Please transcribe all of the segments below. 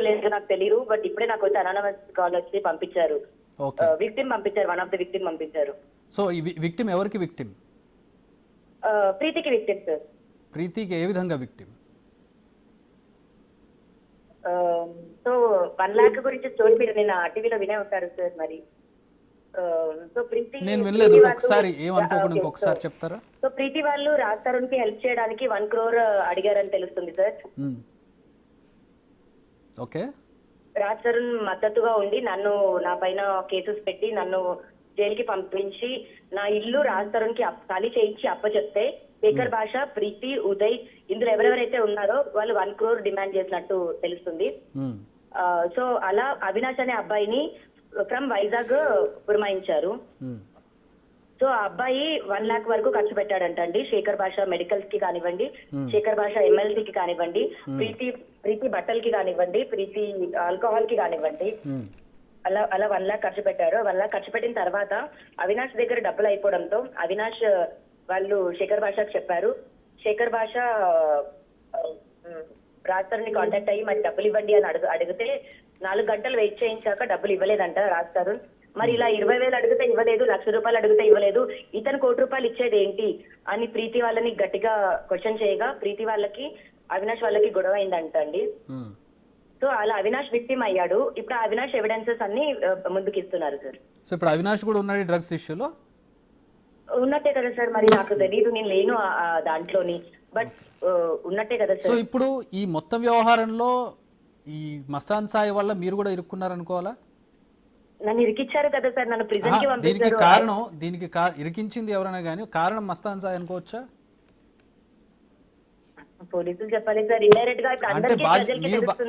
లేదు నాకు తెలియదు. బట్ ఇప్పుడే నాకు వచ్చి అనానమస్ కాల్ వచ్చి పంపించారు. విక్టిమ్ పంపించారు, వన్ ఆఫ్ ద విక్టిమ్ పంపించారు. సో ఈ విక్టిమ్ ఎవరికి విక్టిమ్? ప్రీతికి విక్టిమ్ సార్. ప్రీతికి ఏ విధంగా విక్టిమ్? సో 1 lakh గురించి స్టోరీ మీరు నిన్న టీవీలో వినే ఉంటారు సార్. మరి సో ప్రీతి, నేను వినలేదు, ఒకసారి ఏమనుకోకుండా ఇంకొకసారి చెప్తారా? సో ప్రీతి వాళ్ళు రాజ్ తరుణ్ కి హెల్ప్ చేయడానికి 1 crore అడిగారని తెలుస్తుంది సార్. ఓకే. రాజ్ తరుణ్ మద్దతుగా ఉండి నా పైన కేసెస్ పెట్టి నన్ను జైలుకి పంపించి నా ఇల్లు రాజ్ తరుణ్ కి ఖాళీ చేయించి అప్పచెప్తే శేఖర్ భాష, ప్రీతి, ఉదయ్ ఇందులో ఎవరెవరైతే ఉన్నారో వాళ్ళు 1 crore డిమాండ్ చేసినట్టు తెలుస్తుంది. సో అలా అవినాష్ అనే అబ్బాయిని ఫ్రమ్ వైజాగ్ పురమాయించారు. సో ఆ అబ్బాయి 1 lakh వరకు ఖర్చు పెట్టాడంటండి. శేఖర్ భాష మెడికల్స్ కి కానివ్వండి, శేఖర్ భాష MLC కి కానివ్వండి, ప్రీతి బట్టలకి కానివ్వండి, ప్రీతి ఆల్కహాల్ కి కానివ్వండి, అలా 1 lakh ఖర్చు పెట్టారు. 1 lakh ఖర్చు పెట్టిన తర్వాత అవినాష్ దగ్గర డబ్బులు అయిపోవడంతో అవినాష్ వాళ్ళు శేఖర్ భాషకు చెప్పారు. శేఖర్ భాష రాజ్ తరుణ్ కాంటాక్ట్ అయ్యి మరి డబ్బులు ఇవ్వండి అని అడిగితే 4 గంటలు వెయిట్ చేయించాక డబ్బులు ఇవ్వలేదంట రాజ్ తరుణ్. మరి ఇలా 20,000 అడిగితే ఇవ్వలేదు, 1,00,000 రూపాయలు అడిగితే ఇవ్వలేదు, ఇతను 1 కోటి రూపాయలు ఇచ్చేది ఏంటి అని ప్రీతి వాళ్ళని గట్టిగా క్వశ్చన్ చేయగా ప్రీతి వాళ్ళకి అవినాష్ వాళ్ళకి గొడవ అయిందంట అండి. సో అలా అవినాష్ విక్టిమ్ అయ్యాడు. ఇప్పుడు అవినాష్ ఎవిడెన్సెస్ అన్ని ముందుకు ఇస్తున్నారు సార్. సో ఇప్పుడు అవినాష్ కూడా ఉన్నాడు డ్రగ్స్ ఇష్యూలో? ఉన్నట్టే కదా సార్, మరి నాకు తెలియదు, నేను లేను దాంట్లోని, బట్ ఉన్నట్టే కదా సార్. సో ఇప్పుడు ఈ మొత్తం వ్యవహారంలో ఈ మస్తాన్ సాయి వల్ల మీరు కూడా ఇరుక్కున్నారు అనుకోవాలా? నన్ను ఇరికిచ్చారు కదా సార్, నన్ను ప్రిజన్ కి పంపించారు. దీనికి ఇరికించింది ఎవరైనా కానీ కారణం మస్తాన్ సాయి అనుకోవచ్చా? పోలీసులు చెప్పాలి సార్. ఇండైరెక్ట్ గా అంటే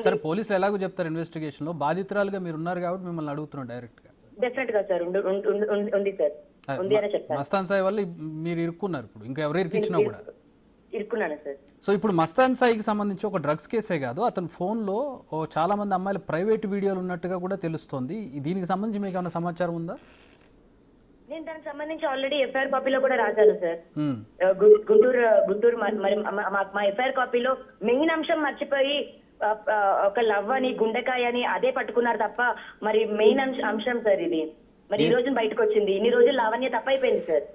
సరే పోలీసులు ఎలాగో చెప్తారు ఇన్వెస్టిగేషన్ లో, బాధితురాలుగా మీరు ఉన్నారు కాబట్టి మిమ్మల్ని అడుగుతున్నారు డైరెక్ట్ గా. డెఫినెట్ గా సార్ ఉంది సార్, ఉంది అని చెప్తాను. మస్తాన్ సాయి వల్ల మీరు ఇరుక్కున్నారు, ఇప్పుడు ఇంకా ఎవరు ఇరికిచ్చినా కూడా ఇరుక్కున్నాను సార్. సో ఇప్పుడు మస్తాన్ సాయికి సంబంధించి ఒక డ్రగ్స్ కేసే కాదు, అతని ఫోన్లో చాలా మంది అమ్మాయిల ప్రైవేట్ వీడియోలు ఉన్నట్టుగా కూడా తెలుస్తోంది. దీనికి సంబంధించి మీకు ఏమైనా సమాచారం ఉందా? నేను దానికి సంబంధించి ఆల్రెడీ ఎఫ్ఐఆర్ కాపీలో కూడా రాశాను సార్. గుంటూరు మరి మా ఎఫ్ఐఆర్ కాపీలో మెయిన్ అంశం మర్చిపోయి ఒక లవ్ అని గుండెకాయ అని అదే పట్టుకున్నారు తప్ప మరి మెయిన్ అంశం సార్ ఇది. మరి ఈ రోజు బయటకు వచ్చింది, ఇన్ని రోజులు లావణ్య తప్పైపోయింది సార్.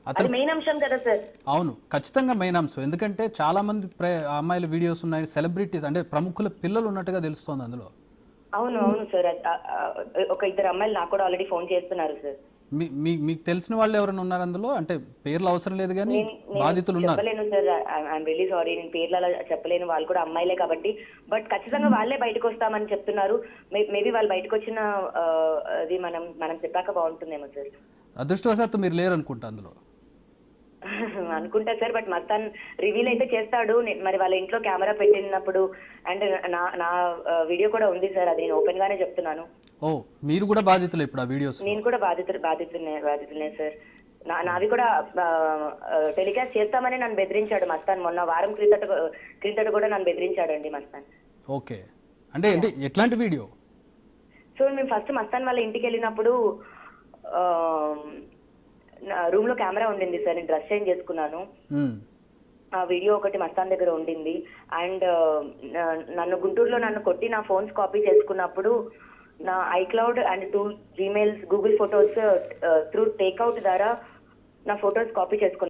అది మెయిన్ అంశం కదా సార్. అవును, ఖచ్చితంగా మెయిన్ అంశం. ఎందుకంటే చాలా మంది అమ్మాయిల వీడియోస్ ఉన్నాయి, సెలబ్రిటీస్ అంటే ప్రముఖుల పిల్లలు ఉన్నట్టుగా తెలుస్తోంది అందులో. అవును సార్, ఒక 2 అమ్మాయిలు నాకు కూడా ఆల్రెడీ ఫోన్ చేస్తున్నారు సార్. మీకు తెలిసిన వాళ్ళు ఎవరైనా ఉన్నారు అందులో? అంటే పేర్లు అవసరం లేదు కానీ బాధితులు ఉన్నారు. చెప్పలేను సార్, ఐఎమ్ రియల్లీ సారీ, నేను పేర్లు అలా చెప్పలేను, వాళ్ళు కూడా అమ్మాయిలే కాబట్టి. బట్ ఖచ్చితంగా వాళ్ళే బయటకు వస్తామని చెప్తున్నారు. మేబీ వాళ్ళు బయటకు వచ్చిన అది మనం చెప్పాక బాగుంటుందేమో సార్. అదృష్టవశాత్తు మీరు లేరు అనుకుంటా అందులో. అనుకుంటా సార్, బట్ మస్తాన్ రివీల్ అయితే చేస్తాడు. మరి వాళ్ళ ఇంట్లో కెమెరా పెట్టినప్పుడు అండ్ నా వీడియో కూడా ఉంది సార్, అది నేను ఓపెన్ గానే చెప్తున్నాను. ఓ, మీరు కూడా బాధితులు ఇప్పుడు ఆ వీడియోస్? నేను కూడా బాధితులనే సార్. నావి కూడా టెలికాస్ట్ చేస్తామని నన్ను బెదిరించాడు మస్తాన్. మొన్న వారం క్రిందట కూడా నన్ను బెదిరించాడండి మస్తాన్. ఓకే, అంటే ఎట్లాంటి వీడియో? సో మేము ఫస్ట్ మస్తాన్ వాళ్ళ ఇంటికి వెళ్ళినప్పుడు రూమ్ లో కెమెరా ఉండింది సార్, నేను డ్రెస్ చేంజ్ చేసుకున్నాను. ఆ వీడియో ఒకటి మస్తాన్ దగ్గర ఉండింది. అండ్ గుంటూరులో నన్ను కొట్టి నా ఫోన్స్ కాపీ చేసుకున్నప్పుడు నా iCloud and 2 Gmails, Google photos through takeout ద్వారా నా ఫొటోస్ కాపీ చేసుకున్నాను.